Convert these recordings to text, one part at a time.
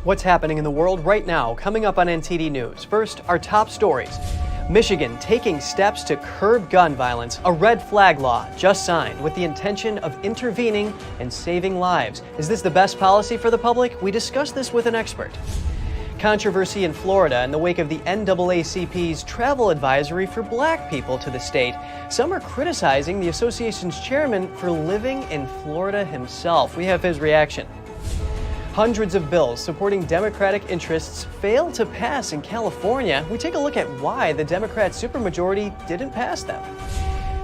What's happening in the world right now, coming up on NTD News. First, our top stories. Michigan taking steps to curb gun violence. A red flag law just signed with the intention of intervening and saving lives. Is this the best policy for the public? We discussed this with an expert. Controversy in Florida in the wake of the NAACP's travel advisory for black people to the state. Some are criticizing the association's chairman for living in Florida himself. We have his reaction. Hundreds of bills supporting Democratic interests failed to pass in California. We take a look at why the Democrat supermajority didn't pass them.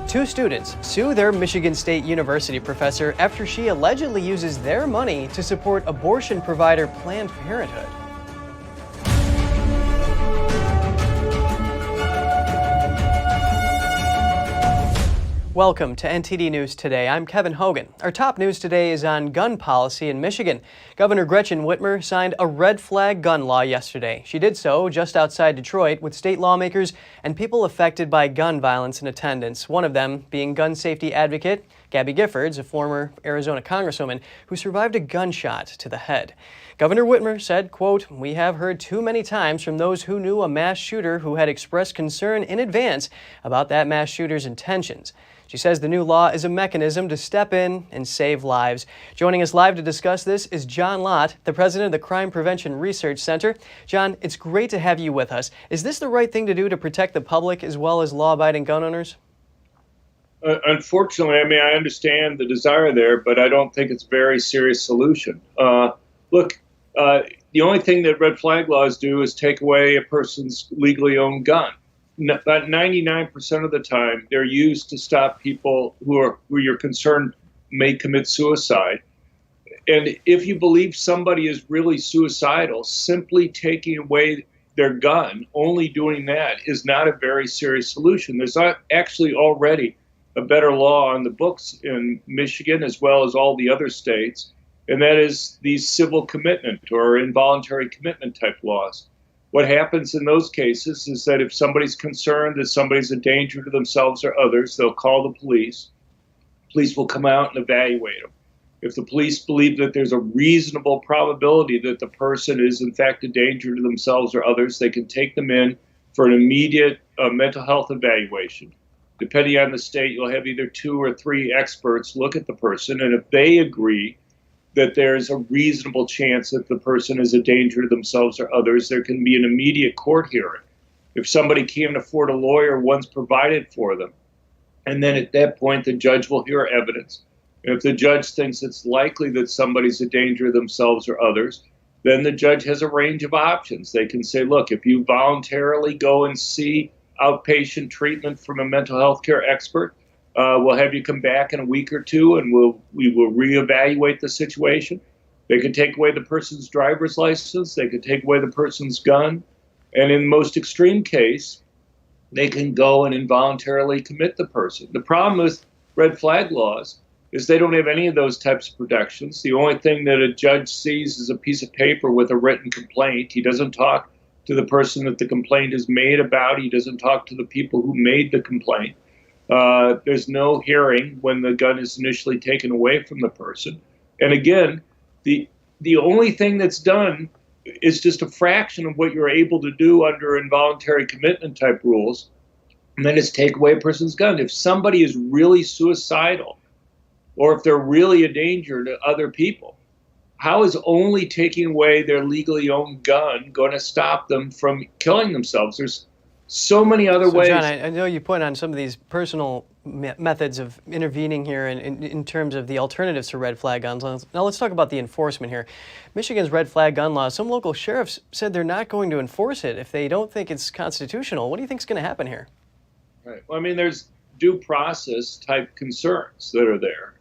Two students sue their Michigan State University professor after she allegedly uses their money to support abortion provider Planned Parenthood. Welcome to NTD News Today. I'm Kevin Hogan. Our top news today is on gun policy in Michigan. Governor Gretchen Whitmer signed a red flag gun law yesterday. She did so just outside Detroit with state lawmakers and people affected by gun violence in attendance, one of them being gun safety advocate Gabby Giffords, a former Arizona congresswoman who survived a gunshot to the head. Governor Whitmer said, quote, "We have heard too many times from those who knew a mass shooter who had expressed concern in advance about that mass shooter's intentions." She says the new law is a mechanism to step in and save lives. Joining us live to discuss this is John Lott, the president of the Crime Prevention Research Center. John, it's great to have you with us. Is this the right thing to do to protect the public as well as law-abiding gun owners? Unfortunately, I understand the desire there, but I don't think it's a very serious solution. The only thing that red flag laws do is take away a person's legally owned gun. About 99% of the time, they're used to stop people who you're concerned may commit suicide. And if you believe somebody is really suicidal, simply taking away their gun, only doing that is not a very serious solution. There's actually already a better law on the books in Michigan as well as all the other states, and that is these civil commitment or involuntary commitment type laws. What happens in those cases is that if somebody's concerned that somebody's a danger to themselves or others, they'll call the police. Police will come out and evaluate them. If the police believe that there's a reasonable probability that the person is in fact a danger to themselves or others, they can take them in for an immediate mental health evaluation. Depending on the state, you'll have either 2 or 3 experts look at the person, and if they agree that there's a reasonable chance that the person is a danger to themselves or others, there can be an immediate court hearing. If somebody can't afford a lawyer, one's provided for them. And then at that point, the judge will hear evidence. And if the judge thinks it's likely that somebody's a danger to themselves or others, then the judge has a range of options. They can say, look, if you voluntarily go and see outpatient treatment from a mental health care expert, we'll have you come back in a week or two and we will reevaluate the situation. They could take away the person's driver's license. They could take away the person's gun. And in the most extreme case, they can go and involuntarily commit the person. The problem with red flag laws is they don't have any of those types of protections. The only thing that a judge sees is a piece of paper with a written complaint. He doesn't talk to the person that the complaint is made about. He doesn't talk to the people who made the complaint. There's no hearing when the gun is initially taken away from the person. And again, the only thing that's done is just a fraction of what you're able to do under involuntary commitment type rules, and then it's take away a person's gun. If somebody is really suicidal, or if they're really a danger to other people, how is only taking away their legally owned gun going to stop them from killing themselves? There's so many other ways. John, I know you point on some of these personal methods of intervening here in terms of the alternatives to red flag guns. Now let's talk about the enforcement here. Michigan's red flag gun law, some local sheriffs said they're not going to enforce it if they don't think it's constitutional. What do you think is going to happen here? Right. Well, there's due process type concerns that are there.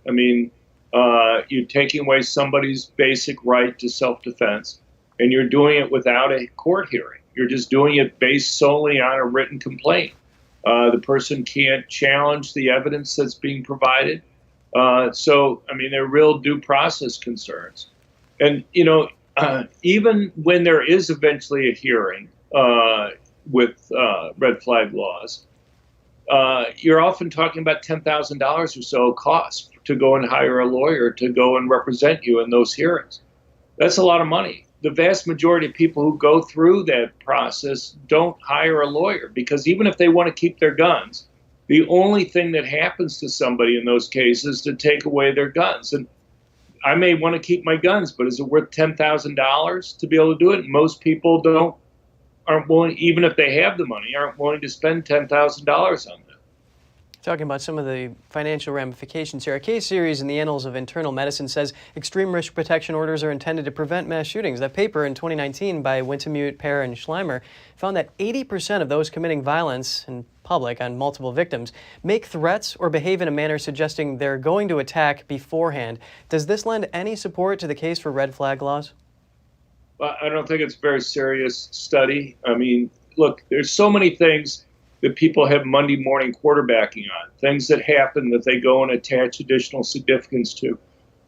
You're taking away somebody's basic right to self-defense, and you're doing it without a court hearing. You're just doing it based solely on a written complaint. The person can't challenge the evidence that's being provided. There are real due process concerns. And, even when there is eventually a hearing with red flag laws, you're often talking about $10,000 or so cost to go and hire a lawyer to go and represent you in those hearings. That's a lot of money. the vast majority of people who go through that process don't hire a lawyer, because even if they want to keep their guns, the only thing that happens to somebody in those cases is to take away their guns. And I may want to keep my guns, but is it worth $10,000 to be able to do it? Most people aren't willing, even if they have the money, aren't willing to spend $10,000 on that. Talking about some of the financial ramifications here, a case series in the Annals of Internal Medicine says extreme risk protection orders are intended to prevent mass shootings. That paper in 2019 by Wintemute, Pear, and Schleimer found that 80% of those committing violence in public on multiple victims make threats or behave in a manner suggesting they're going to attack beforehand. Does this lend any support to the case for red flag laws? Well, I don't think it's a very serious study. I mean, look, there's so many things that people have Monday morning quarterbacking on, things that happen that they go and attach additional significance to.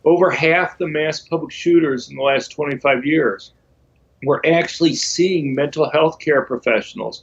Over half the mass public shooters in the last 25 years were actually seeing mental health care professionals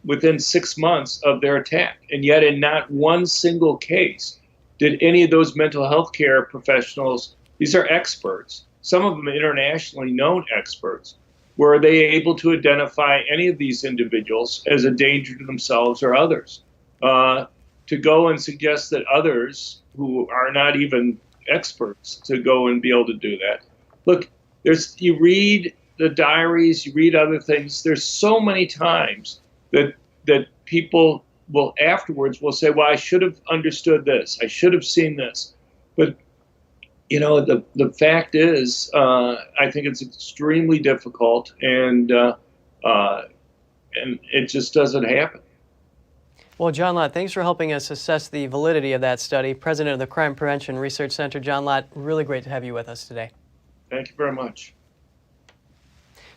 within 6 months of their attack. And yet in not one single case did any of those mental health care professionals, these are experts, some of them internationally known experts, were they able to identify any of these individuals as a danger to themselves or others? To go and suggest that others who are not even experts to go and be able to do that. Look, you read the diaries, you read other things. There's so many times that people will afterwards will say, well, I should have understood this. I should have seen this. But you know, the fact is, I think it's extremely difficult, and it just doesn't happen. Well, John Lott, thanks for helping us assess the validity of that study. President of the Crime Prevention Research Center, John Lott, really great to have you with us today. Thank you very much.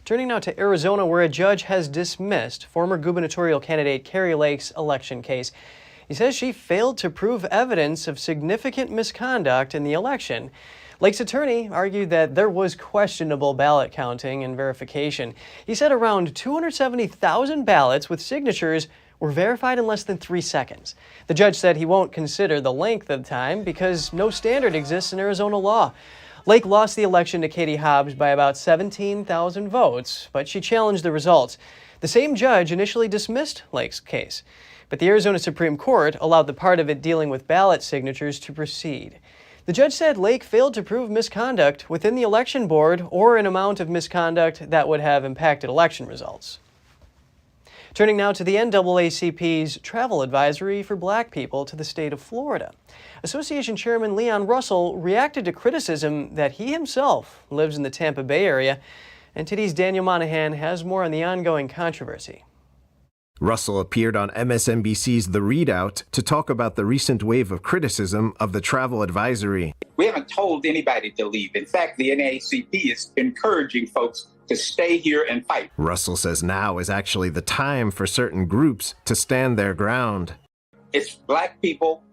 Turning now to Arizona, where a judge has dismissed former gubernatorial candidate Kari Lake's election case. He says she failed to prove evidence of significant misconduct in the election. Lake's attorney argued that there was questionable ballot counting and verification. He said around 270,000 ballots with signatures were verified in less than 3 seconds. The judge said he won't consider the length of time because no standard exists in Arizona law. Lake lost the election to Katie Hobbs by about 17,000 votes, but she challenged the results. The same judge initially dismissed Lake's case, but the Arizona Supreme Court allowed the part of it dealing with ballot signatures to proceed. The judge said Lake failed to prove misconduct within the election board or an amount of misconduct that would have impacted election results. Turning now to the NAACP's travel advisory for black people to the state of Florida. Association Chairman Leon Russell reacted to criticism that he himself lives in the Tampa Bay area. NTD's Daniel Monahan has more on the ongoing controversy. Russell appeared on MSNBC's The Readout to talk about the recent wave of criticism of the travel advisory. We haven't told anybody to leave. In fact, the NAACP is encouraging folks to stay here and fight. Russell says now is actually the time for certain groups to stand their ground. It's black people,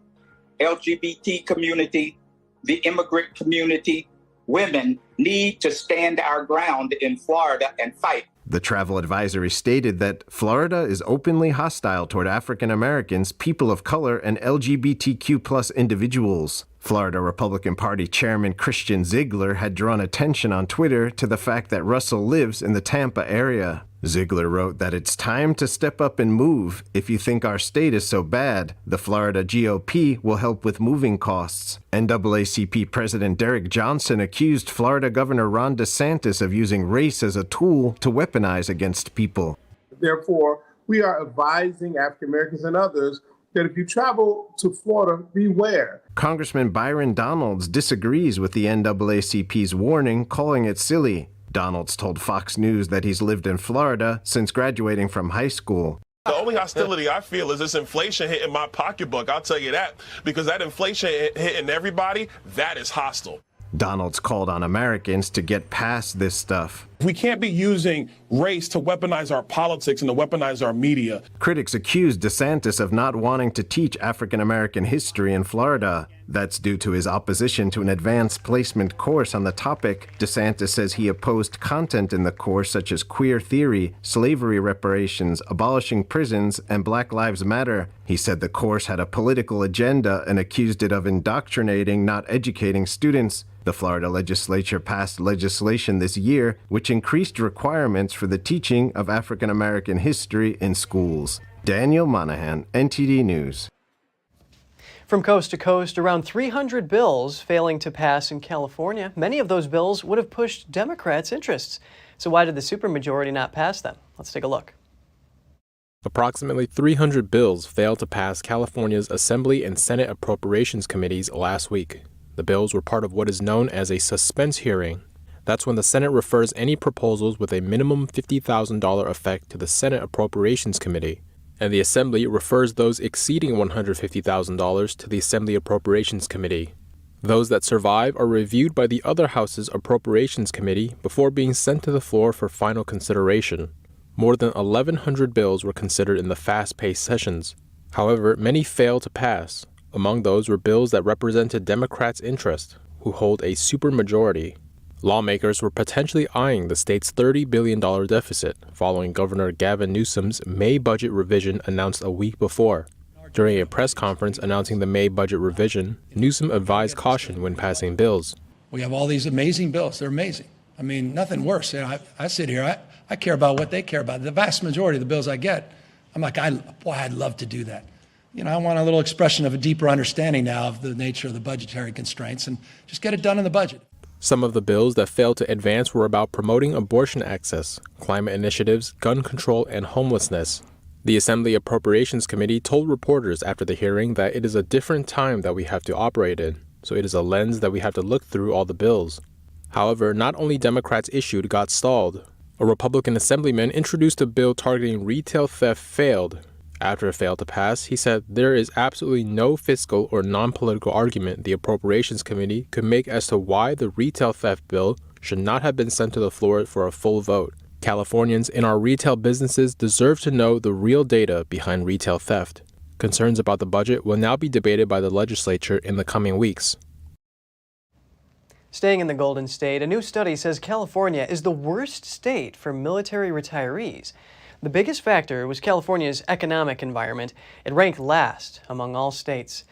LGBT community, the immigrant community, women need to stand our ground in Florida and fight. The travel advisory stated that Florida is openly hostile toward African Americans, people of color, and LGBTQ+ individuals. Florida Republican Party Chairman Christian Ziegler had drawn attention on Twitter to the fact that Russell lives in the Tampa area. Ziegler wrote that it's time to step up and move. If you think our state is so bad, the Florida GOP will help with moving costs. NAACP President Derek Johnson accused Florida Governor Ron DeSantis of using race as a tool to weaponize against people. Therefore, we are advising African Americans and others that if you travel to Florida, beware. Congressman Byron Donalds disagrees with the NAACP's warning, calling it silly. Donalds told Fox News that he's lived in Florida since graduating from high school. The only hostility I feel is this inflation hitting my pocketbook. I'll tell you that, because that inflation hitting everybody, that is hostile. Donalds called on Americans to get past this stuff. We can't be using race to weaponize our politics and to weaponize our media. Critics accused DeSantis of not wanting to teach African American history in Florida. That's due to his opposition to an advanced placement course on the topic. DeSantis says he opposed content in the course such as queer theory, slavery reparations, abolishing prisons, and Black Lives Matter. He said the course had a political agenda and accused it of indoctrinating, not educating students. The Florida legislature passed legislation this year which increased requirements for the teaching of African American history in schools. Daniel Monahan, NTD News. From coast to coast, around 300 bills failing to pass in California. Many of those bills would have pushed Democrats' interests. So why did the supermajority not pass them? Let's take a look. Approximately 300 bills failed to pass California's Assembly and Senate Appropriations Committees last week. The bills were part of what is known as a suspense hearing. That's when the Senate refers any proposals with a minimum $50,000 effect to the Senate Appropriations Committee, and the Assembly refers those exceeding $150,000 to the Assembly Appropriations Committee. Those that survive are reviewed by the other House's Appropriations Committee before being sent to the floor for final consideration. More than 1,100 bills were considered in the fast-paced sessions. However, many failed to pass. Among those were bills that represented Democrats' interests, who hold a supermajority. Lawmakers were potentially eyeing the state's $30 billion deficit following Governor Gavin Newsom's May budget revision announced a week before. During a press conference announcing the May budget revision, Newsom advised caution when passing bills. We have all these amazing bills. They're amazing. I mean, nothing worse. You know, I sit here, I care about what they care about. The vast majority of the bills I get, I'm like, boy, I'd love to do that. You know, I want a little expression of a deeper understanding now of the nature of the budgetary constraints and just get it done in the budget. Some of the bills that failed to advance were about promoting abortion access, climate initiatives, gun control, and homelessness. The Assembly Appropriations Committee told reporters after the hearing that it is a different time that we have to operate in, so it is a lens that we have to look through all the bills. However, not only Democrats issued got stalled. A Republican assemblyman introduced a bill targeting retail theft failed. After it failed to pass, he said there is absolutely no fiscal or non-political argument the Appropriations Committee could make as to why the retail theft bill should not have been sent to the floor for a full vote. Californians in our retail businesses deserve to know the real data behind retail theft. Concerns about the budget will now be debated by the legislature in the coming weeks. Staying in the Golden State, a new study says California is the worst state for military retirees. The biggest factor was California's economic environment. It ranked last among all states.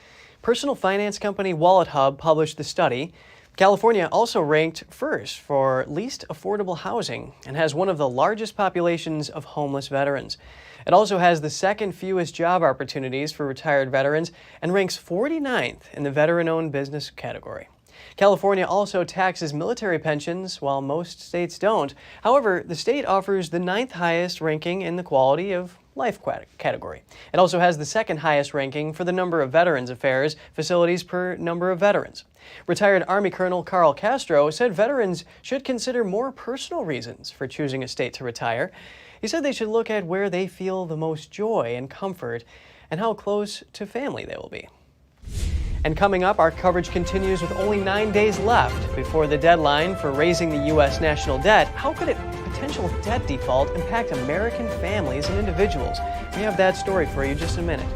Personal finance company Wallet Hub published the study. California also ranked first for least affordable housing and has one of the largest populations of homeless veterans. It also has the second fewest job opportunities for retired veterans and ranks 49th in the veteran-owned business category. California also taxes military pensions, while most states don't. However, the state offers the 9th highest ranking in the quality of life category. It also has the second highest ranking for the number of Veterans Affairs facilities per number of veterans. Retired Army Colonel Carl Castro said veterans should consider more personal reasons for choosing a state to retire. He said they should look at where they feel the most joy and comfort and how close to family they will be. And coming up, our coverage continues with only 9 days left before the deadline for raising the U.S. national debt. How could a potential debt default impact American families and individuals? We have that story for you in just a minute.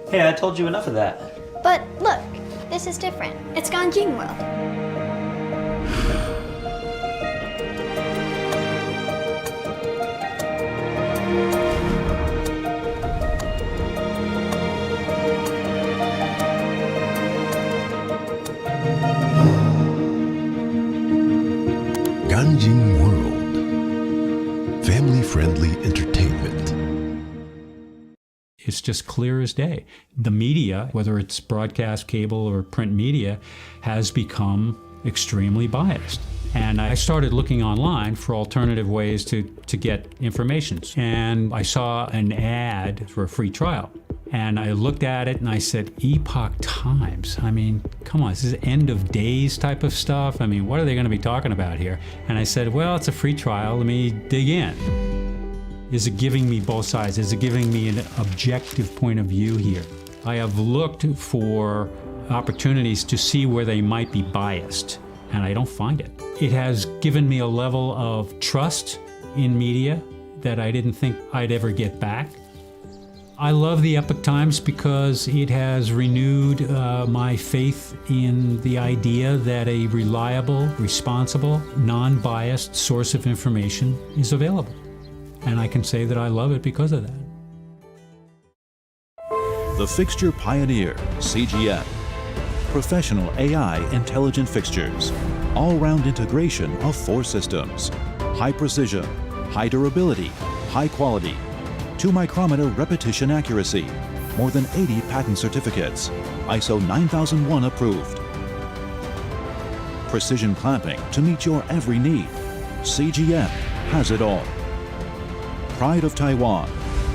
Hey, I told you enough of that. But look, this is different. It's Ganjing World. Ganjing World. Family-friendly entertainment. It's just clear as day. The media, whether it's broadcast, cable, or print media, has become extremely biased. And I started looking online for alternative ways to get information. And I saw an ad for a free trial. And I looked at it and I said, Epoch Times. I mean, come on, this is end of days type of stuff. I mean, what are they going to be talking about here? And I said, well, it's a free trial. Let me dig in. Is it giving me both sides? Is it giving me an objective point of view here? I have looked for opportunities to see where they might be biased, and I don't find it. It has given me a level of trust in media that I didn't think I'd ever get back. I love the Epoch Times because it has renewed my faith in the idea that a reliable, responsible, non-biased source of information is available. And I can say that I love it because of that. The Fixture Pioneer, CGM. Professional AI intelligent fixtures. All-round integration of 4 systems. High precision, high durability, high quality. 2-micrometer repetition accuracy. More than 80 patent certificates. ISO 9001 approved. Precision clamping to meet your every need. CGM has it all. Pride of Taiwan,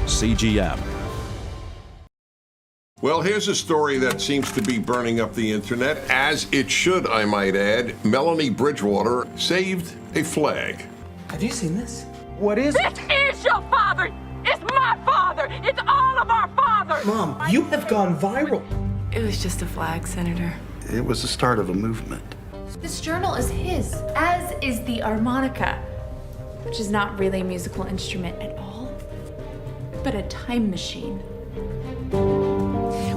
CGM. Well, here's a story that seems to be burning up the internet, as it should, I might add. Melanie Bridgewater saved a flag. Have you seen this? What is it? This is your father! It's my father! It's all of our fathers! Mom, you have gone viral. It was just a flag, Senator. It was the start of a movement. This journal is his, as is the harmonica, which is not really a musical instrument at all, but a time machine.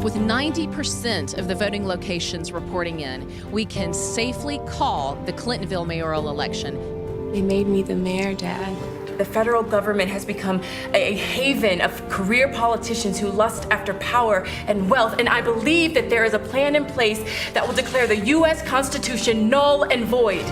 With 90% of the voting locations reporting in, we can safely call the Clintonville mayoral election. They made me the mayor, Dad. The federal government has become a haven of career politicians who lust after power and wealth, and I believe that there is a plan in place that will declare the U.S. Constitution null and void.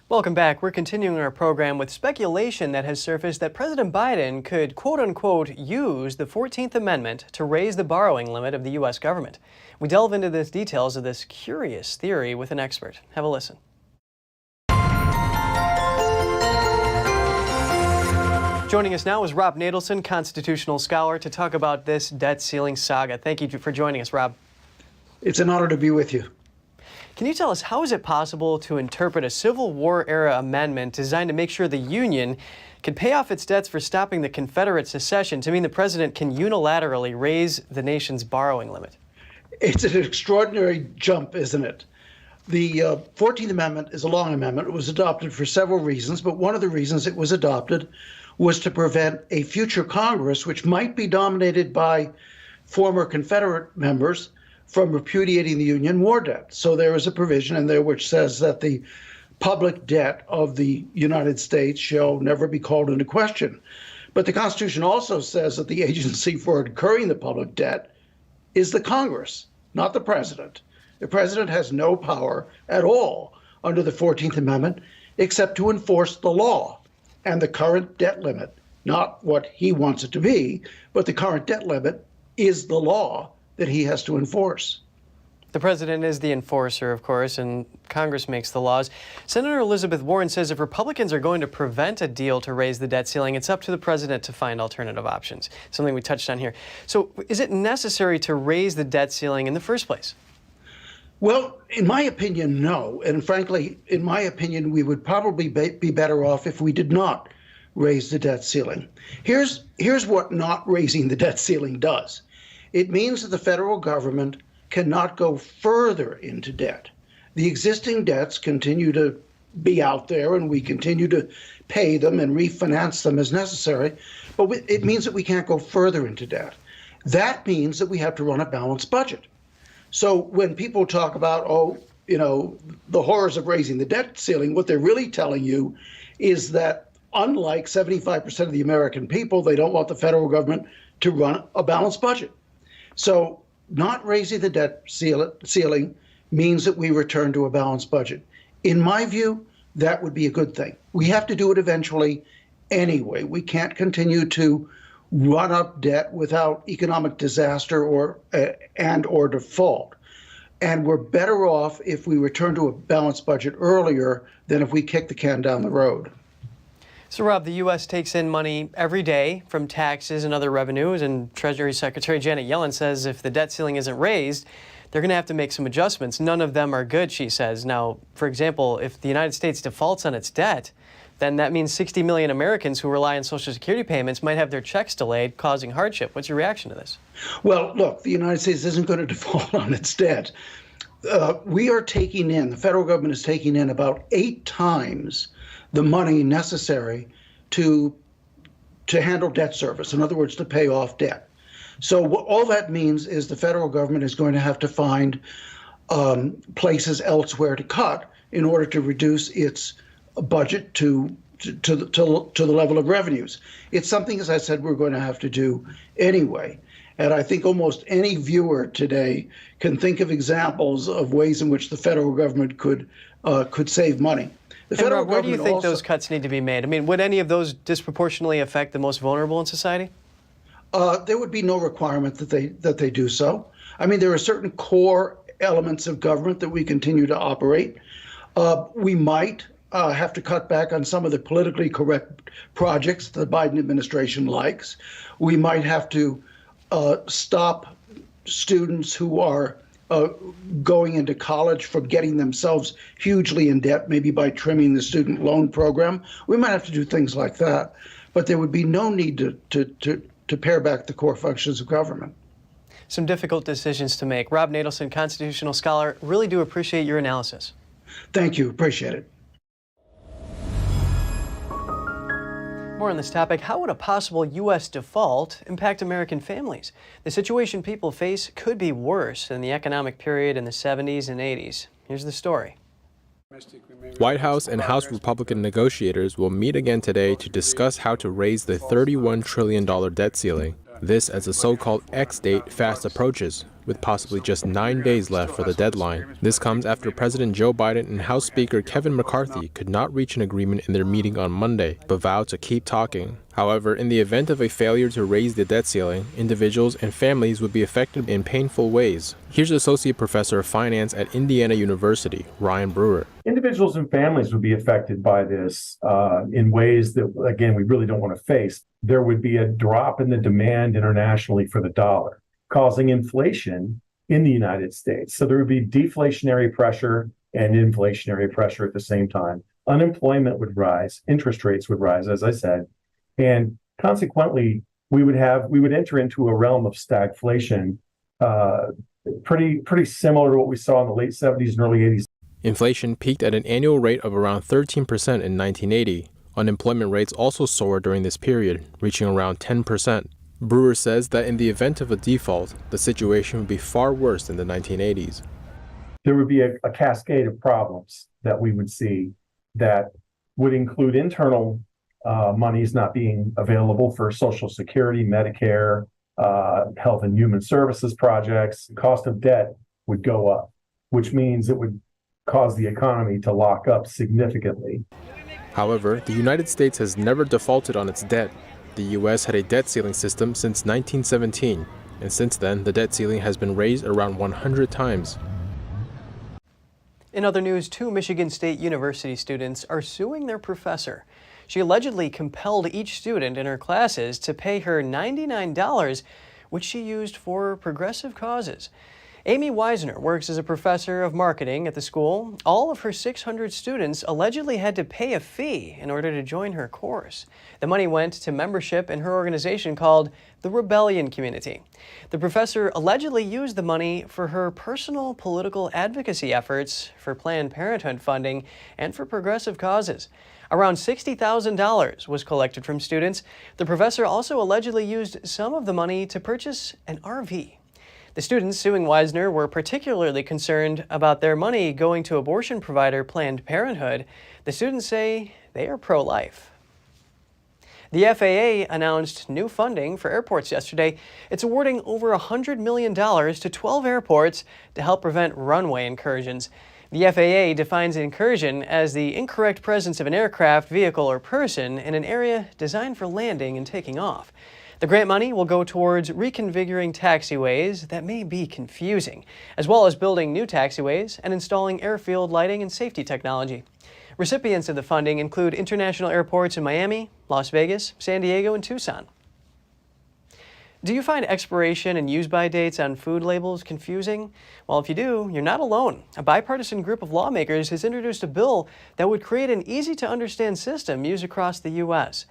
Welcome back. We're continuing our program with speculation that has surfaced that President Biden could, quote-unquote, use the 14th Amendment to raise the borrowing limit of the U.S. government. We delve into the details of this curious theory with an expert. Have a listen. Joining us now is Rob Nadelson, constitutional scholar, to talk about this debt ceiling saga. Thank you for joining us, Rob. It's an honor to be with you. Can you tell us, how is it possible to interpret a Civil War-era amendment designed to make sure the Union can pay off its debts for stopping the Confederate secession to mean the president can unilaterally raise the nation's borrowing limit? It's an extraordinary jump, isn't it? The 14th Amendment is a long amendment. It was adopted for several reasons, but one of the reasons it was adopted was to prevent a future Congress, which might be dominated by former Confederate members, from repudiating the Union war debt. So there is a provision in there which says that the public debt of the United States shall never be called into question. But the Constitution also says that the agency for incurring the public debt is the Congress, not the president. The president has no power at all under the 14th Amendment except to enforce the law and the current debt limit, not what he wants it to be, but the current debt limit is the law that he has to enforce. The president is the enforcer, of course, and Congress makes the laws. Senator Elizabeth Warren says if Republicans are going to prevent a deal to raise the debt ceiling, it's up to the president to find alternative options, something we touched on here. So is it necessary to raise the debt ceiling in the first place? Well, in my opinion, no. And frankly, in my opinion, we would probably be better off if we did not raise the debt ceiling. Here's what not raising the debt ceiling does. It means that the federal government cannot go further into debt. The existing debts continue to be out there, and we continue to pay them and refinance them as necessary, but it means that we can't go further into debt. That means that we have to run a balanced budget. So when people talk about, the horrors of raising the debt ceiling, what they're really telling you is that unlike 75% of the American people, they don't want the federal government to run a balanced budget. So not raising the debt ceiling means that we return to a balanced budget. In my view, that would be a good thing. We have to do it eventually anyway. We can't continue to run up debt without economic disaster or default. And we're better off if we return to a balanced budget earlier than if we kick the can down the road. So, Rob, the U.S. takes in money every day from taxes and other revenues, and Treasury Secretary Janet Yellen says if the debt ceiling isn't raised, they're going to have to make some adjustments. None of them are good, she says. Now, for example, if the United States defaults on its debt, then that means 60 million Americans who rely on Social Security payments might have their checks delayed, causing hardship. What's your reaction to this? Well, look, the United States isn't going to default on its debt. We are taking in, the federal government is taking in about 8 times the money necessary to handle debt service. In other words, to pay off debt. So all that means is the federal government is going to have to find places elsewhere to cut in order to reduce its budget to the level of revenues. It's something, as I said, we're going to have to do anyway. And I think almost any viewer today can think of examples of ways in which the federal government could save money. The federal Rob, where do you government think those cuts need to be made? I mean, would any of those disproportionately affect the most vulnerable in society? There would be no requirement that they do so. I mean, there are certain core elements of government that we continue to operate. We might have to cut back on some of the politically correct projects the Biden administration likes. We might have to stop students who are going into college from getting themselves hugely in debt, maybe by trimming the student loan program. We might have to do things like that, but there would be no need to pare back the core functions of government. Some difficult decisions to make. Rob Nadelson, constitutional scholar, really do appreciate your analysis. Thank you. Appreciate it. More on this topic, how would a possible U.S. default impact American families? The situation people face could be worse than the economic period in the 70s and 80s. Here's the story. White House and House Republican negotiators will meet again today to discuss how to raise the $31 trillion debt ceiling. This as the so-called X date fast approaches, with possibly just 9 days left for the deadline. This comes after President Joe Biden and House Speaker Kevin McCarthy could not reach an agreement in their meeting on Monday, but vowed to keep talking. However, in the event of a failure to raise the debt ceiling, individuals and families would be affected in painful ways. Here's Associate Professor of Finance at Indiana University, Ryan Brewer. Individuals and families would be affected by this in ways that, again, we really don't want to face. There would be a drop in the demand internationally for the dollar, causing inflation in the United States. So there would be deflationary pressure and inflationary pressure at the same time. Unemployment would rise, interest rates would rise, as I said, and consequently, we would enter into a realm of stagflation, pretty similar to what we saw in the late 70s and early 80s. Inflation peaked at an annual rate of around 13% in 1980. Unemployment rates also soared during this period, reaching around 10%. Brewer says that in the event of a default, the situation would be far worse than the 1980s. There would be a cascade of problems that we would see that would include internal monies not being available for Social Security, Medicare, Health and Human Services projects. The cost of debt would go up, which means it would cause the economy to lock up significantly. However, the United States has never defaulted on its debt. The U.S. had a debt ceiling system since 1917, and since then, the debt ceiling has been raised around 100 times. In other news, 2 Michigan State University students are suing their professor. She allegedly compelled each student in her classes to pay her $99, which she used for progressive causes. Amy Weisner works as a professor of marketing at the school. All of her 600 students allegedly had to pay a fee in order to join her course. The money went to membership in her organization called the Rebellion Community. The professor allegedly used the money for her personal political advocacy efforts, for Planned Parenthood funding, and for progressive causes. Around $60,000 was collected from students. The professor also allegedly used some of the money to purchase an RV. The students suing Weisner were particularly concerned about their money going to abortion provider Planned Parenthood. The students say they are pro-life. The FAA announced new funding for airports yesterday. It's awarding over $100 million to 12 airports to help prevent runway incursions. The FAA defines incursion as the incorrect presence of an aircraft, vehicle, or person in an area designed for landing and taking off. The grant money will go towards reconfiguring taxiways that may be confusing, as well as building new taxiways and installing airfield lighting and safety technology. Recipients of the funding include international airports in Miami, Las Vegas, San Diego, and Tucson. Do you find expiration and use-by dates on food labels confusing? Well, if you do, you're not alone. A bipartisan group of lawmakers has introduced a bill that would create an easy-to-understand system used across the U.S.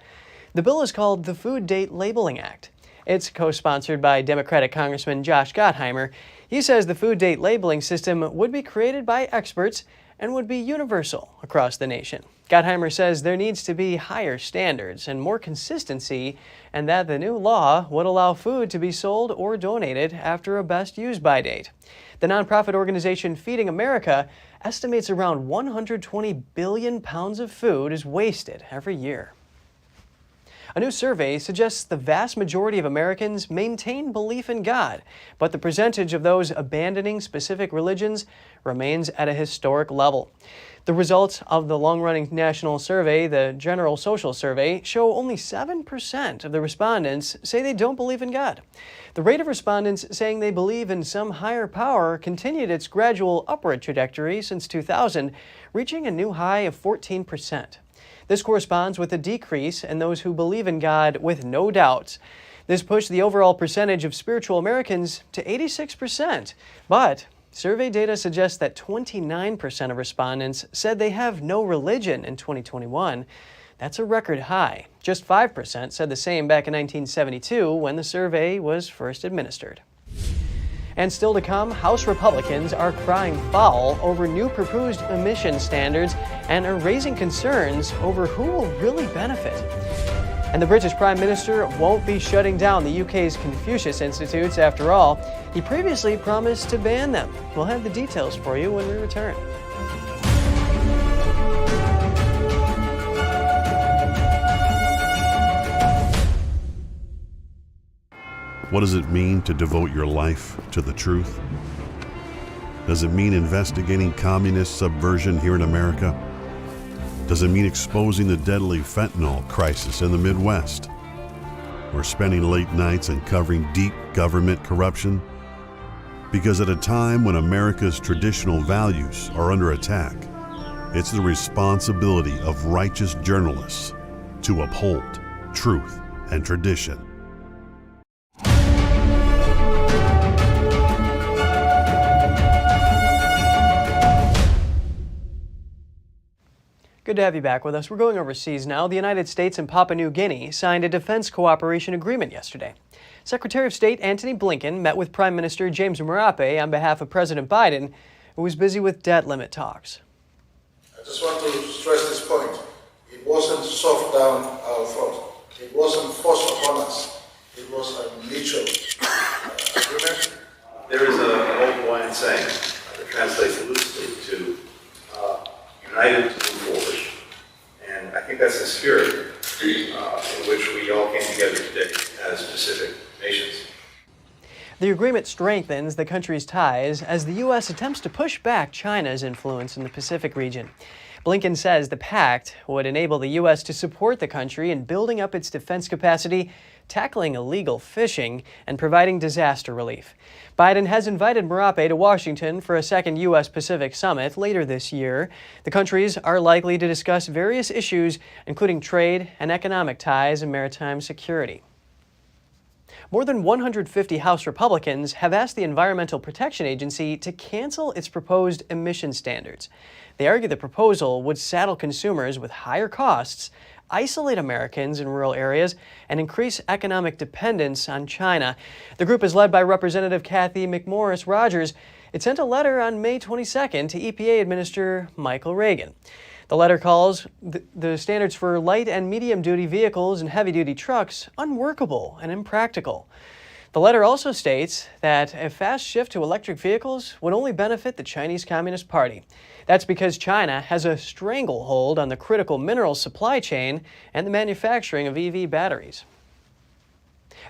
The bill is called the Food Date Labeling Act. It's co-sponsored by Democratic Congressman Josh Gottheimer. He says the food date labeling system would be created by experts and would be universal across the nation. Gottheimer says there needs to be higher standards and more consistency, and that the new law would allow food to be sold or donated after a best use-by date. The nonprofit organization Feeding America estimates around 120 billion pounds of food is wasted every year. A new survey suggests the vast majority of Americans maintain belief in God, but the percentage of those abandoning specific religions remains at a historic level. The results of the long-running national survey, the General Social Survey, show only 7% of the respondents say they don't believe in God. The rate of respondents saying they believe in some higher power continued its gradual upward trajectory since 2000, reaching a new high of 14%. This corresponds with a decrease in those who believe in God with no doubts. This pushed the overall percentage of spiritual Americans to 86%, but survey data suggests that 29% of respondents said they have no religion in 2021. That's a record high. Just 5% said the same back in 1972 when the survey was first administered. And still to come, House Republicans are crying foul over new proposed emission standards and are raising concerns over who will really benefit. And the British Prime Minister won't be shutting down the UK's Confucius Institutes after all. He previously promised to ban them. We'll have the details for you when we return. What does it mean to devote your life to the truth? Does it mean investigating communist subversion here in America? Does it mean exposing the deadly fentanyl crisis in the Midwest? Or spending late nights and covering deep government corruption? Because at a time when America's traditional values are under attack, it's the responsibility of righteous journalists to uphold truth and tradition. Good to have you back with us. We're going overseas now. The United States and Papua New Guinea signed a defense cooperation agreement yesterday. Secretary of State Antony Blinken met with Prime Minister James Marape on behalf of President Biden, who was busy with debt limit talks. I just want to stress this point. It wasn't soft down our throat. It wasn't forced upon us. It was a mutual agreement. There is an old Hawaiian saying that translates loosely to united to move forward. And I think that's the spirit in which we all came together today as Pacific nations. The agreement strengthens the country's ties as the U.S. attempts to push back China's influence in the Pacific region. Blinken says the pact would enable the U.S. to support the country in building up its defense capacity, tackling illegal fishing, and providing disaster relief. Biden has invited Marape to Washington for a second U.S. Pacific summit later this year. The countries are likely to discuss various issues, including trade and economic ties and maritime security. More than 150 House Republicans have asked the Environmental Protection Agency to cancel its proposed emission standards. They argue the proposal would saddle consumers with higher costs, isolate Americans in rural areas, and increase economic dependence on China. The group is led by Representative Kathy McMorris Rogers. It sent a letter on May 22nd to EPA Administrator Michael Regan. The letter calls the standards for light and medium-duty vehicles and heavy-duty trucks unworkable and impractical. The letter also states that a fast shift to electric vehicles would only benefit the Chinese Communist Party. That's because China has a stranglehold on the critical mineral supply chain and the manufacturing of EV batteries.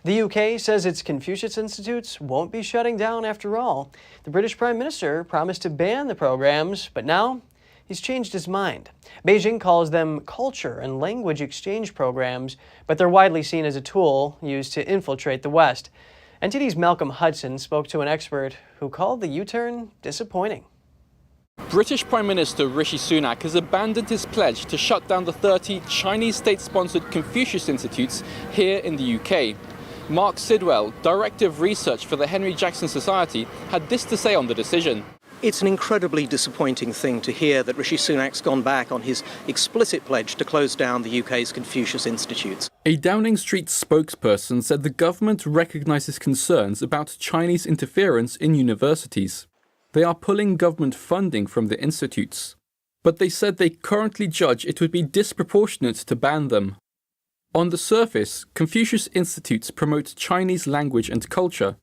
The UK says its Confucius Institutes won't be shutting down after all. The British Prime Minister promised to ban the programs, but now he's changed his mind. Beijing calls them culture and language exchange programs, but they're widely seen as a tool used to infiltrate the West. NTD's Malcolm Hudson spoke to an expert who called the U-turn disappointing. British Prime Minister Rishi Sunak has abandoned his pledge to shut down the 30 Chinese state-sponsored Confucius institutes here in the UK. Mark Sidwell, Director of Research for the Henry Jackson Society, had this to say on the decision. It's an incredibly disappointing thing to hear that Rishi Sunak's gone back on his explicit pledge to close down the UK's Confucius institutes. A Downing Street spokesperson said the government recognises concerns about Chinese interference in universities. They are pulling government funding from the institutes, but they said they currently judge it would be disproportionate to ban them. On the surface, Confucius institutes promote Chinese language and culture,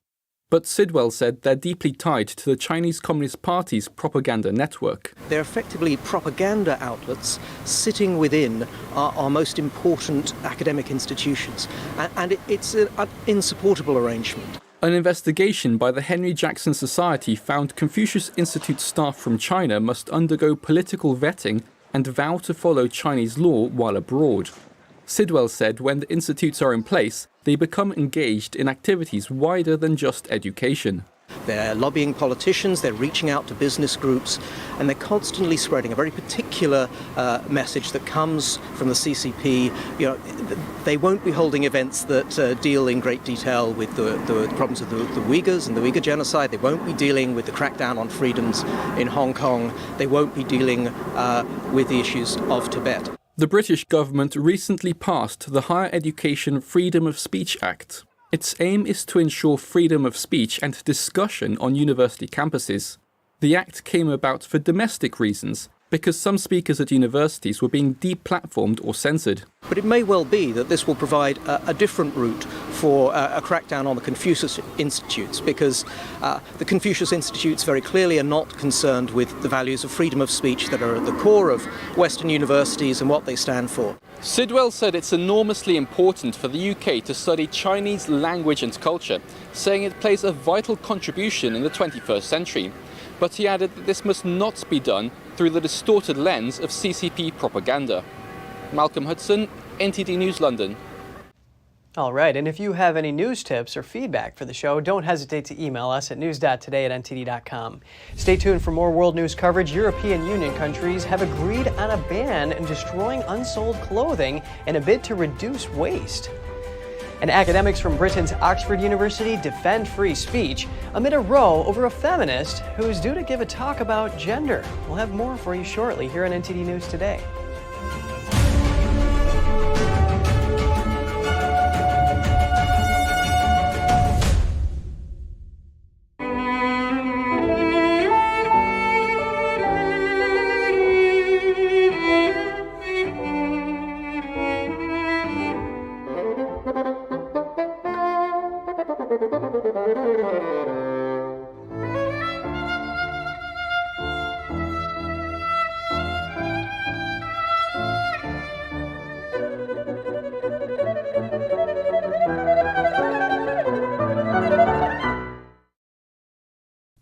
but Sidwell said they're deeply tied to the Chinese Communist Party's propaganda network. They're effectively propaganda outlets sitting within our most important academic institutions, and it's an insupportable arrangement. An investigation by the Henry Jackson Society found Confucius Institute staff from China must undergo political vetting and vow to follow Chinese law while abroad. Sidwell said when the institutes are in place, they become engaged in activities wider than just education. They're lobbying politicians, they're reaching out to business groups, and they're constantly spreading a very particular message that comes from the CCP. You know, they won't be holding events that deal in great detail with the problems of the Uyghurs and the Uyghur genocide. They won't be dealing with the crackdown on freedoms in Hong Kong. They won't be dealing with the issues of Tibet. The British government recently passed the Higher Education Freedom of Speech Act. Its aim is to ensure freedom of speech and discussion on university campuses. The act came about for domestic reasons, because some speakers at universities were being deplatformed or censored. But it may well be that this will provide a different route for a crackdown on the Confucius Institutes, because the Confucius Institutes very clearly are not concerned with the values of freedom of speech that are at the core of Western universities and what they stand for. Sidwell said it's enormously important for the UK to study Chinese language and culture, saying it plays a vital contribution in the 21st century. But he added that this must not be done through the distorted lens of CCP propaganda. Malcolm Hudson, NTD News London. All right, and if you have any news tips or feedback for the show, don't hesitate to email us at news.today@ntd.com. Stay tuned for more world news coverage. European Union countries have agreed on a ban in destroying unsold clothing in a bid to reduce waste. And academics from Britain's Oxford University defend free speech amid a row over a feminist who's due to give a talk about gender. We'll have more for you shortly here on NTD News Today.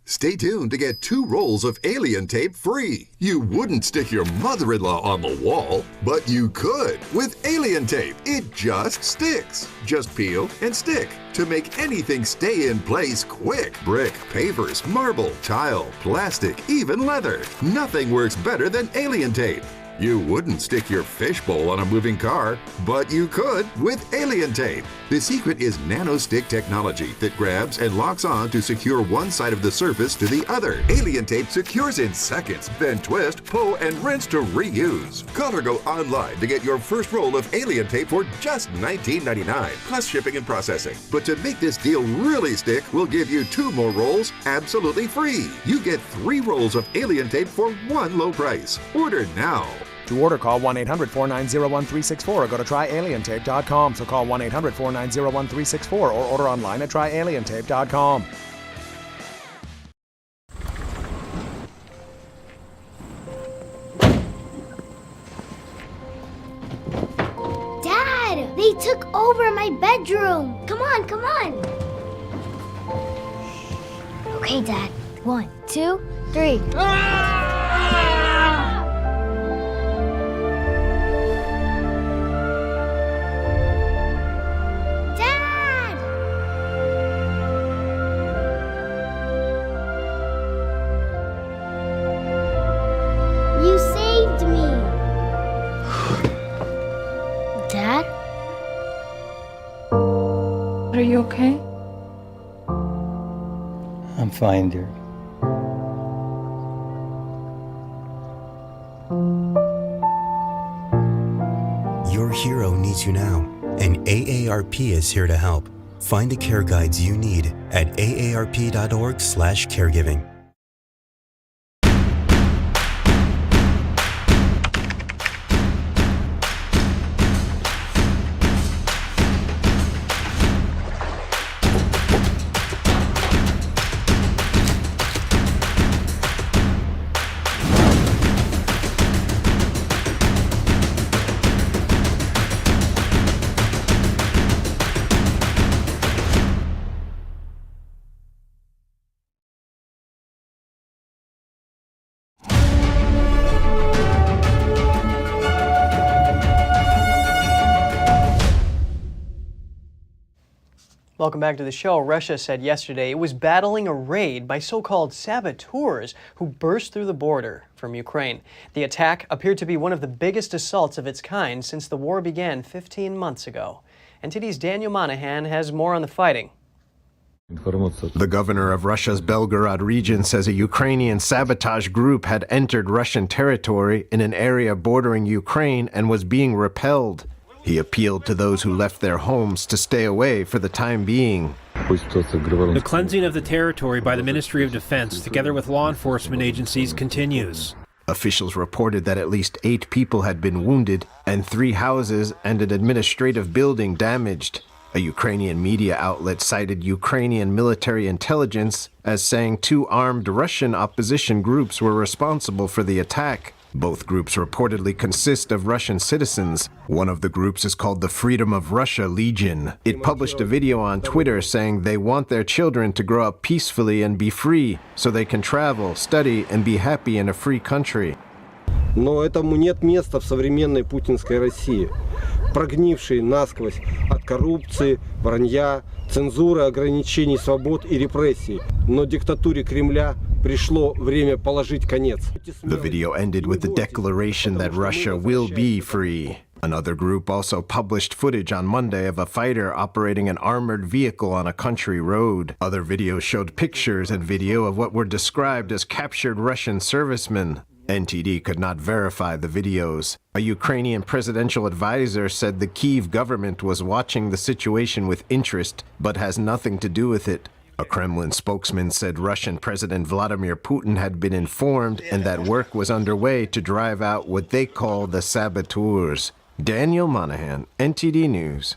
Stay tuned to get 2 rolls of alien tape free. You wouldn't stick your mother-in-law on the wall, but you could with alien tape. It just sticks. Just peel and stick to make anything stay in place quick. Brick, pavers, marble, tile, plastic, even leather. Nothing works better than alien tape. You wouldn't stick your fishbowl on a moving car, but you could with alien tape. The secret is nano-stick technology that grabs and locks on to secure one side of the surface to the other. Alien tape secures in seconds, then twist, pull, and rinse to reuse. Call or go online to get your first roll of alien tape for just $19.99, plus shipping and processing. But to make this deal really stick, we'll give you 2 more rolls absolutely free. You get 3 rolls of alien tape for one low price. Order now. To order, call 1-800-490-1364 or go to tryalientape.com. So call 1-800-490-1364 or order online at tryalientape.com. Dad, they took over my bedroom. Come on, come on. Okay, Dad. 1, 2, 3. Are you okay? I'm fine, dear. Your hero needs you now, and AARP is here to help. Find the care guides you need at aarp.org/caregiving. Welcome back to the show. Russia said yesterday it was battling a raid by so-called saboteurs who burst through the border from Ukraine. The attack appeared to be one of the biggest assaults of its kind since the war began 15 months ago. NTD's Daniel Monahan has more on the fighting. The governor of Russia's Belgorod region says a Ukrainian sabotage group had entered Russian territory in an area bordering Ukraine and was being repelled. He appealed to those who left their homes to stay away for the time being. The cleansing of the territory by the Ministry of Defense, together with law enforcement agencies, continues. Officials reported that at least 8 people had been wounded and 3 houses and an administrative building damaged. A Ukrainian media outlet cited Ukrainian military intelligence as saying 2 armed Russian opposition groups were responsible for the attack. Both groups reportedly consist of Russian citizens. One of the groups is called the Freedom of Russia Legion. It published a video on Twitter saying they want their children to grow up peacefully and be free so they can travel, study, and be happy in a free country. Но этому нет места в современной путинской России, прогнившей насквозь от коррупции, вранья, цензуры, ограничений свобод и репрессий. Но диктатуре Кремля пришло время положить конец. The video ended with the declaration that Russia will be free. Another group also published footage on Monday of a fighter operating an armored vehicle on a country road. Other videos showed pictures and video of what were described as captured Russian servicemen. NTD could not verify the videos. A Ukrainian presidential advisor said the Kyiv government was watching the situation with interest, but has nothing to do with it. A Kremlin spokesman said Russian President Vladimir Putin had been informed and that work was underway to drive out what they call the saboteurs. Daniel Monahan, NTD News.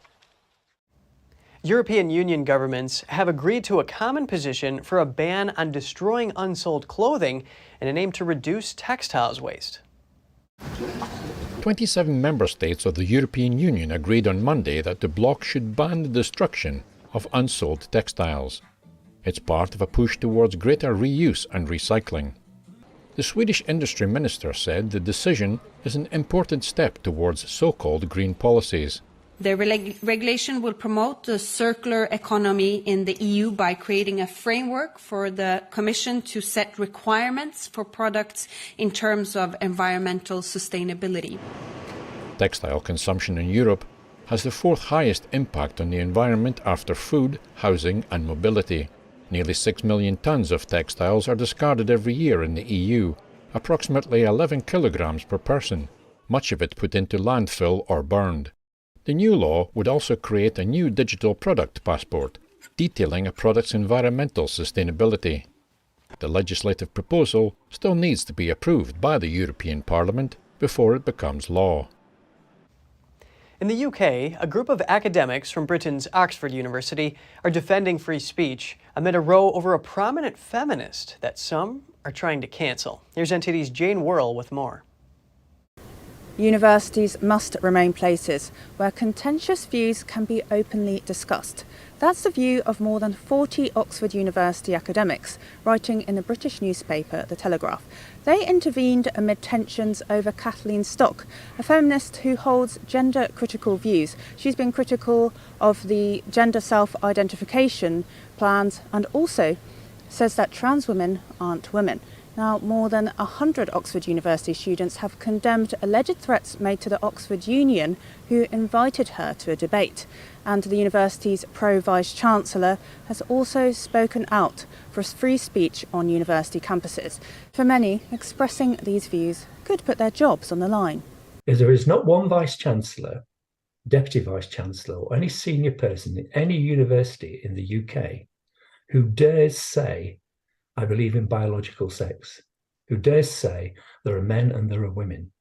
European Union governments have agreed to a common position for a ban on destroying unsold clothing in an aim to reduce textiles waste. 27 member states of the European Union agreed on Monday that the bloc should ban the destruction of unsold textiles. It's part of a push towards greater reuse and recycling. The Swedish industry minister said the decision is an important step towards so-called green policies. The regulation will promote the circular economy in the EU by creating a framework for the Commission to set requirements for products in terms of environmental sustainability. Textile consumption in Europe has the 4th highest impact on the environment after food, housing and mobility. Nearly 6 million tons of textiles are discarded every year in the EU, approximately 11 kilograms per person, much of it put into landfill or burned. The new law would also create a new digital product passport, detailing a product's environmental sustainability. The legislative proposal still needs to be approved by the European Parliament before it becomes law. In the UK, a group of academics from Britain's Oxford University are defending free speech amid a row over a prominent feminist that some are trying to cancel. Here's NTD's Jane Worrell with more. Universities must remain places where contentious views can be openly discussed. That's the view of more than 40 Oxford University academics writing in the British newspaper The Telegraph. They intervened amid tensions over Kathleen Stock, a feminist who holds gender-critical views. She's been critical of the gender self-identification plans and also says that trans women aren't women. Now, more than 100 Oxford University students have condemned alleged threats made to the Oxford Union, who invited her to a debate. And the university's pro-vice-chancellor has also spoken out for free speech on university campuses. For many, expressing these views could put their jobs on the line. There is not one vice-chancellor, deputy vice-chancellor, or any senior person in any university in the UK who dares say, I believe in biological sex, who dares say there are men and there are women.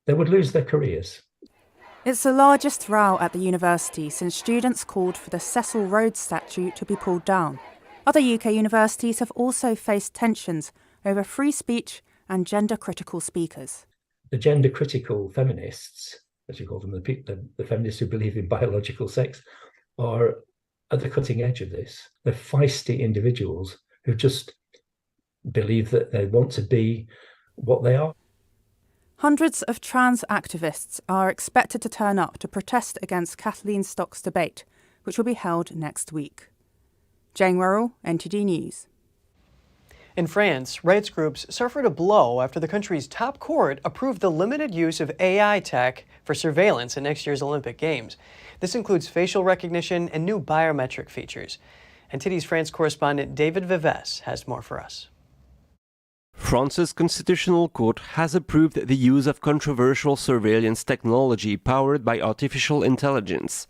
They would lose their careers. It's the largest row at the university since students called for the Cecil Rhodes statue to be pulled down. Other UK universities have also faced tensions over free speech and gender-critical speakers. The gender-critical feminists, as you call them, the feminists who believe in biological sex, are at the cutting edge of this. They're feisty individuals who just believe that they want to be what they are. Hundreds of trans activists are expected to turn up to protest against Kathleen Stock's debate, which will be held next week. Jane Worrell, NTD News. In France, rights groups suffered a blow after the country's top court approved the limited use of AI tech for surveillance at next year's Olympic Games. This includes facial recognition and new biometric features. NTD's France correspondent David Vives has more for us. France's Constitutional Court has approved the use of controversial surveillance technology powered by artificial intelligence.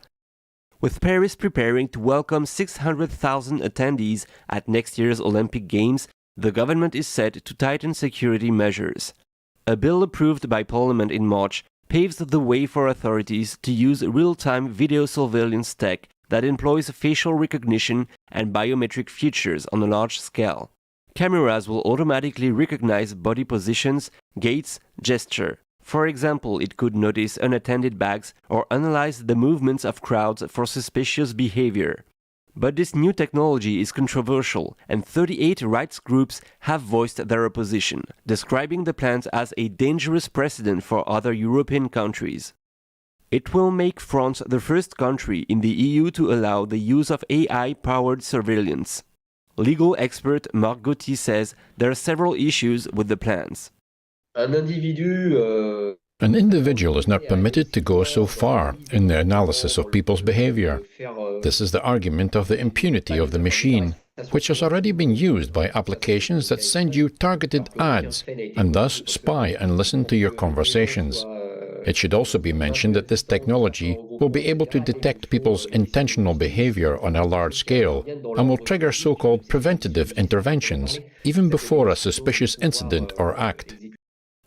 With Paris preparing to welcome 600,000 attendees at next year's Olympic Games, the government is set to tighten security measures. A bill approved by Parliament in March paves the way for authorities to use real-time video surveillance tech that employs facial recognition and biometric features on a large scale. Cameras will automatically recognize body positions, gaits, gesture. For example, it could notice unattended bags or analyze the movements of crowds for suspicious behavior. But this new technology is controversial, and 38 rights groups have voiced their opposition, describing the plans as a dangerous precedent for other European countries. It will make France the first country in the EU to allow the use of AI-powered surveillance. Legal expert Marc Gauthier says there are several issues with the plans. An individual is not permitted to go so far in the analysis of people's behavior. This is the argument of the impunity of the machine, which has already been used by applications that send you targeted ads and thus spy and listen to your conversations. It should also be mentioned that this technology will be able to detect people's intentional behavior on a large scale and will trigger so-called preventative interventions even before a suspicious incident or act.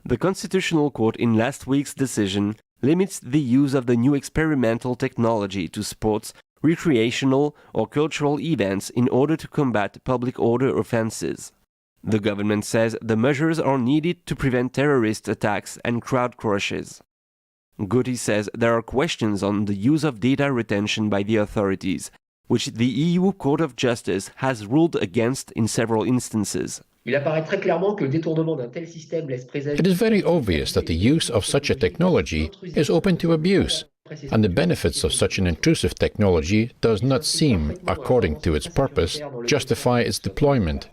The Constitutional Court in last week's decision limits the use of the new experimental technology to sports, recreational or cultural events in order to combat public order offenses. The government says the measures are needed to prevent terrorist attacks and crowd crushes. Gauthier says there are questions on the use of data retention by the authorities, which the EU Court of Justice has ruled against in several instances. It is very obvious that the use of such a technology is open to abuse, and the benefits of such an intrusive technology does not seem, according to its purpose, justify its deployment.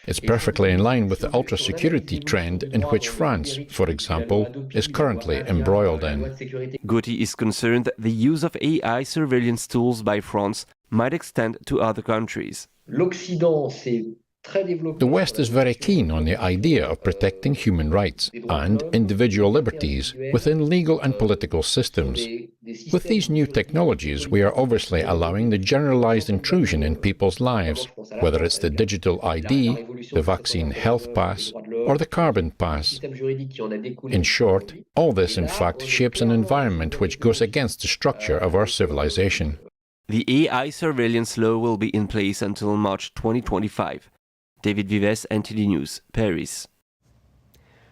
It's perfectly in line with the ultra-security trend in which France, for example, is currently embroiled in. Gauthier is concerned that the use of AI surveillance tools by France might extend to other countries. The West is very keen on the idea of protecting human rights and individual liberties within legal and political systems. With these new technologies, we are obviously allowing the generalized intrusion in people's lives, whether it's the digital ID, the vaccine health pass, or the carbon pass. In short, all this in fact shapes an environment which goes against the structure of our civilization. The AI surveillance law will be in place until March 2025. David Vives, NTD News, Paris.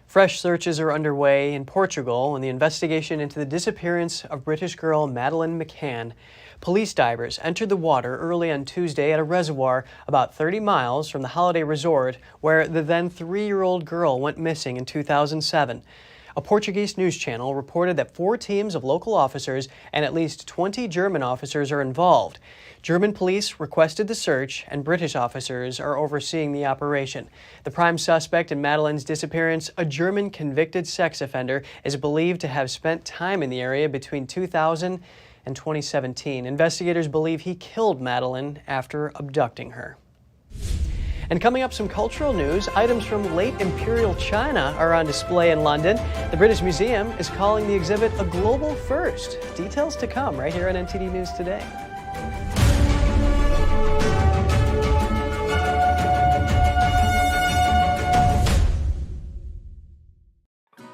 Fresh searches are underway in Portugal in the investigation into the disappearance of British girl Madeleine McCann. Police divers entered the water early on Tuesday at a reservoir about 30 miles from the holiday resort where the then 3-year-old girl went missing in 2007. A Portuguese news channel reported that 4 teams of local officers and at least 20 German officers are involved. German police requested the search, and British officers are overseeing the operation. The prime suspect in Madeleine's disappearance, a German convicted sex offender, is believed to have spent time in the area between 2000 and 2017. Investigators believe he killed Madeleine after abducting her. And coming up, some cultural news. Items from late Imperial China are on display in London. The British Museum is calling the exhibit a global first. Details to come right here on NTD News Today.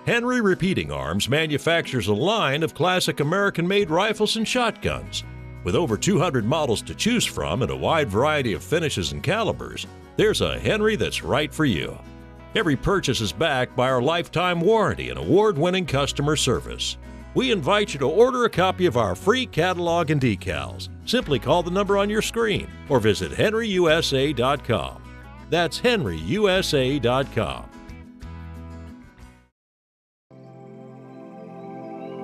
Henry Repeating Arms manufactures a line of classic American-made rifles and shotguns. With over 200 models to choose from and a wide variety of finishes and calibers, there's a Henry that's right for you. Every purchase is backed by our lifetime warranty and award-winning customer service. We invite you to order a copy of our free catalog and decals. Simply call the number on your screen or visit henryusa.com. That's henryusa.com.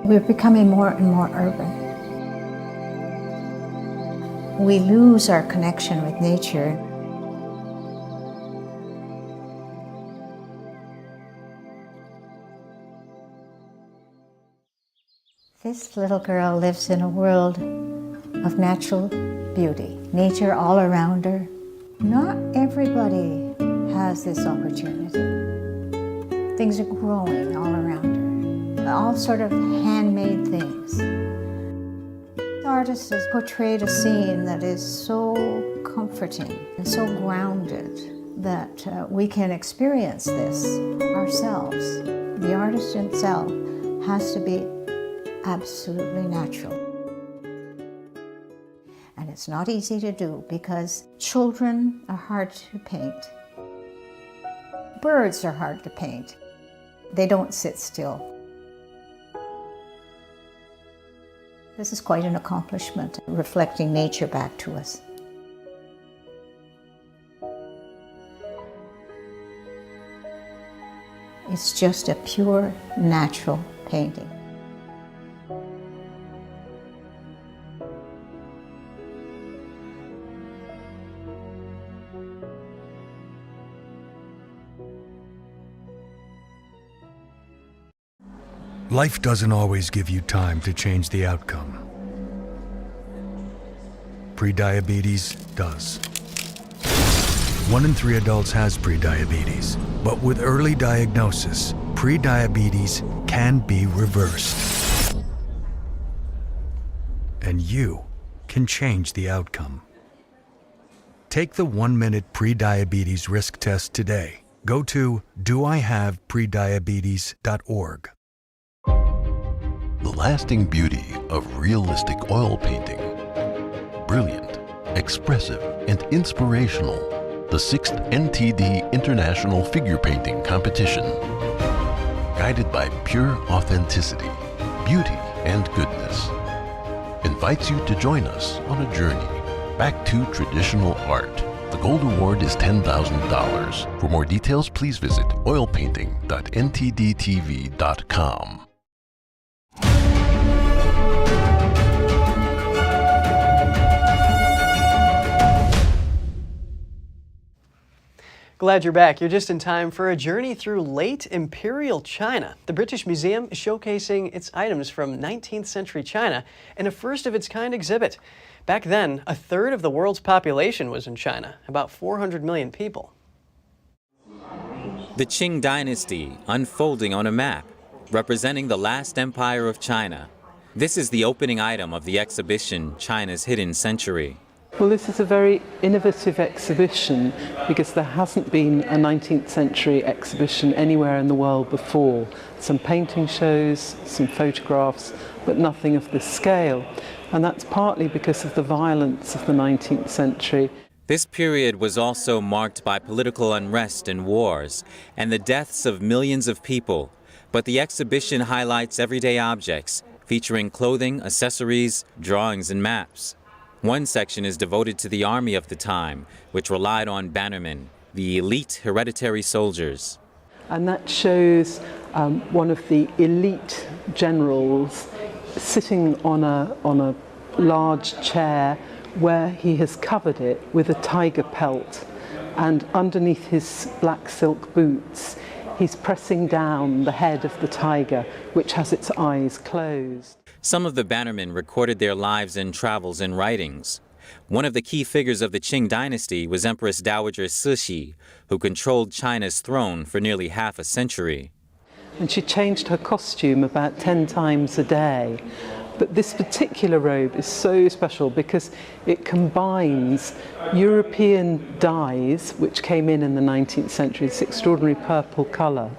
We're becoming more and more urban. We lose our connection with nature. This little girl lives in a world of natural beauty, nature all around her. Not everybody has this opportunity. Things are growing all around her. All sort of handmade things. The artist has portrayed a scene that is so comforting and so grounded that we can experience this ourselves. The artist himself has to be absolutely natural. And it's not easy to do because children are hard to paint. Birds are hard to paint. They don't sit still. This is quite an accomplishment, reflecting nature back to us. It's just a pure, natural painting. Life doesn't always give you time to change the outcome. Prediabetes does. 1 in 3 adults has prediabetes, but with early diagnosis, prediabetes can be reversed. And you can change the outcome. Take the 1-minute prediabetes risk test today. Go to doihaveprediabetes.org. The lasting beauty of realistic oil painting. Brilliant, expressive, and inspirational. The 6th NTD International Figure Painting Competition. Guided by pure authenticity, beauty, and goodness. Invites you to join us on a journey back to traditional art. The Gold Award is $10,000. For more details, please visit oilpainting.ntdtv.com. Glad you're back. You're just in time for a journey through late Imperial China. The British Museum is showcasing its items from 19th century China in a first-of-its-kind exhibit. Back then, a third of the world's population was in China, about 400 million people. The Qing dynasty unfolding on a map, representing the last empire of China. This is the opening item of the exhibition, China's Hidden Century. Well, this is a very innovative exhibition because there hasn't been a 19th century exhibition anywhere in the world before. Some painting shows, some photographs, but nothing of this scale. And that's partly because of the violence of the 19th century. This period was also marked by political unrest and wars, and the deaths of millions of people. But the exhibition highlights everyday objects, featuring clothing, accessories, drawings, and maps. One section is devoted to the army of the time, which relied on bannermen, the elite hereditary soldiers. and that shows one of the elite generals sitting on a large chair where he has covered it with a tiger pelt, and underneath his black silk boots he's pressing down the head of the tiger, which has its eyes closed. Some of the bannermen recorded their lives and travels in writings. One of the key figures of the Qing dynasty was Empress Dowager Cixi, who controlled China's throne for nearly half a century. And she changed her costume about 10 times a day. But this particular robe is so special because it combines European dyes, which came in the 19th century, this extraordinary purple colour,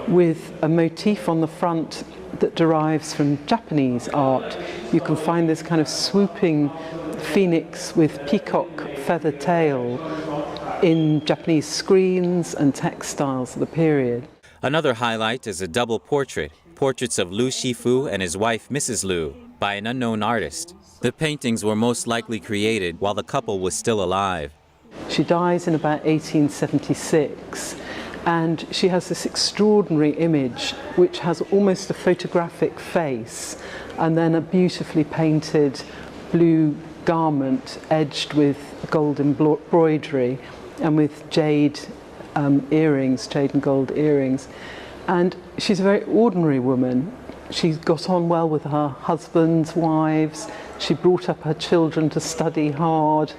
with a motif on the front that derives from Japanese art. You can find this kind of swooping phoenix with peacock feather tail in Japanese screens and textiles of the period. Another highlight is a double portrait, portraits of Lu Shifu and his wife Mrs. Lu, by an unknown artist. The paintings were most likely created while the couple was still alive. She dies in about 1876, and she has this extraordinary image which has almost a photographic face and then a beautifully painted blue garment edged with gold embroidery and with jade earrings, jade and gold earrings. And she's a very ordinary woman. She got on well with her husbands, wives. She brought up her children to study hard.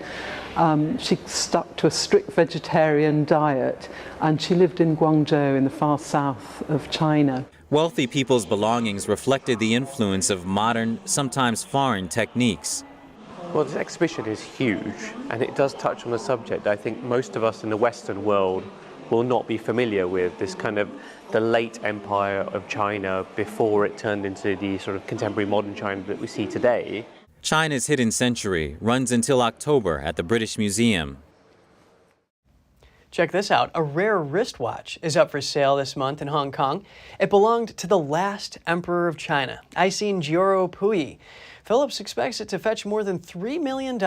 She stuck to a strict vegetarian diet, and she lived in Guangzhou in the far south of China. Wealthy people's belongings reflected the influence of modern, sometimes foreign techniques. Well, this exhibition is huge, and it does touch on a subject I think most of us in the Western world will not be familiar with, this kind of the late empire of China before it turned into the sort of contemporary modern China that we see today. China's Hidden Century runs until October at the British Museum. Check this out. A rare wristwatch is up for sale this month in Hong Kong. It belonged to the last emperor of China, Aisine Jioro Puyi. Phillips expects it to fetch more than $3 million.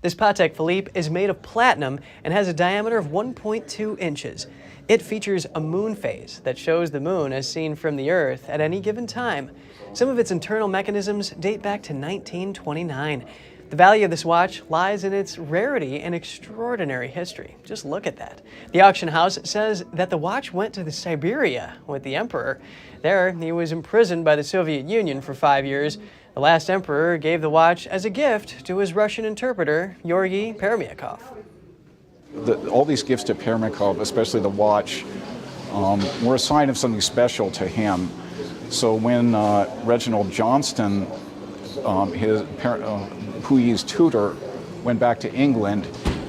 This Patek Philippe is made of platinum and has a diameter of 1.2 inches. It features a moon phase that shows the moon as seen from the Earth at any given time. Some of its internal mechanisms date back to 1929. The value of this watch lies in its rarity and extraordinary history. Just look at that. The auction house says that the watch went to Siberia with the emperor. There, he was imprisoned by the Soviet Union for 5 years. The last emperor gave the watch as a gift to his Russian interpreter, Georgy Permyakov. All these gifts to Permyakov, especially the watch, were a sign of something special to him. So when Reginald Johnston, Puyi's tutor, went back to England,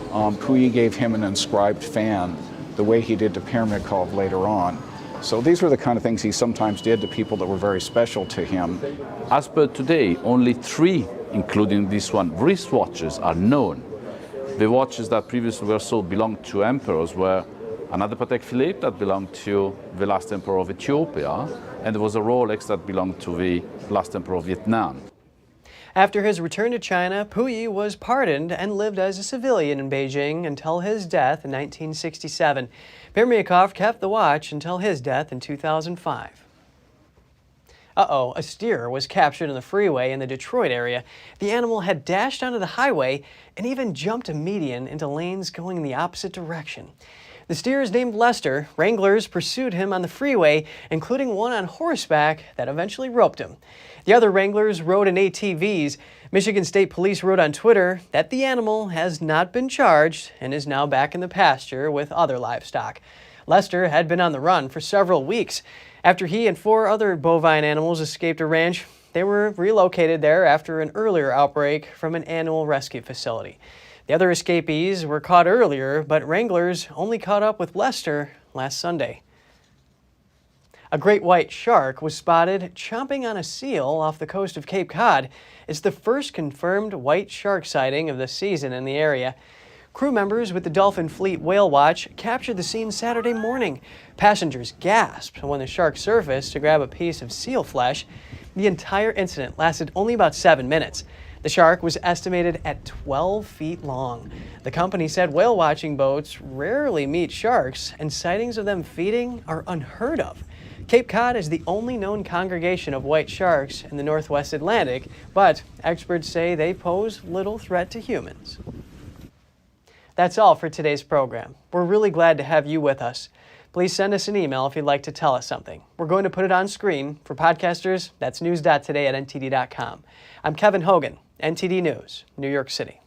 Puyi gave him an inscribed fan, the way he did to Permyakov later on. So these were the kind of things he sometimes did to people that were very special to him. As per today, only 3, including this one, wristwatches are known. The watches that previously were sold belonged to emperors were another Patek Philippe that belonged to the last emperor of Ethiopia, and there was a Rolex that belonged to the last emperor of Vietnam. After his return to China, Puyi was pardoned and lived as a civilian in Beijing until his death in 1967. Permyakov kept the watch until his death in 2005. A steer was captured on the freeway in the Detroit area. The animal had dashed onto the highway and even jumped a median into lanes going in the opposite direction. The steer is named Lester. Wranglers pursued him on the freeway, including one on horseback that eventually roped him. The other wranglers rode in ATVs. Michigan State Police wrote on Twitter that the animal has not been charged and is now back in the pasture with other livestock. Lester had been on the run for several weeks. After he and 4 other bovine animals escaped a ranch, they were relocated there after an earlier outbreak from an animal rescue facility. The other escapees were caught earlier, but wranglers only caught up with Lester last Sunday. A great white shark was spotted chomping on a seal off the coast of Cape Cod. It's the first confirmed white shark sighting of the season in the area. Crew members with the Dolphin Fleet Whale Watch captured the scene Saturday morning. Passengers gasped when the shark surfaced to grab a piece of seal flesh. The entire incident lasted only about 7 minutes. The shark was estimated at 12 feet long. The company said whale watching boats rarely meet sharks, and sightings of them feeding are unheard of. Cape Cod is the only known congregation of white sharks in the Northwest Atlantic, but experts say they pose little threat to humans. That's all for today's program. We're really glad to have you with us. Please send us an email if you'd like to tell us something. We're going to put it on screen. For podcasters, that's news.today@ntd.com. I'm Kevin Hogan, NTD News, New York City.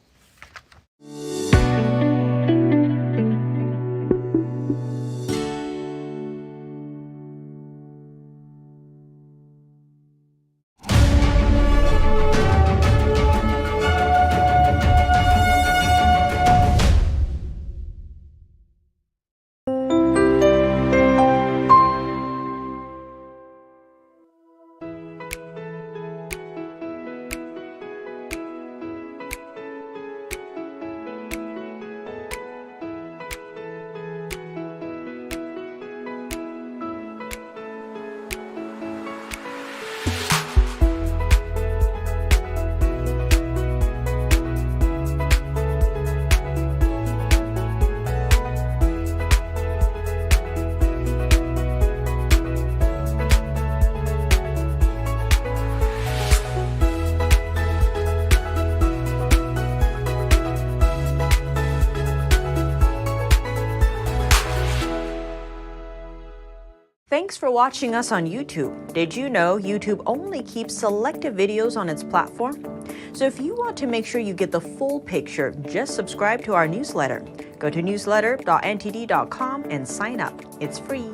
Thanks for watching us on YouTube. Did you know YouTube only keeps selected videos on its platform? So if you want to make sure you get the full picture, just subscribe to our newsletter. Go to newsletter.ntd.com and sign up. It's free.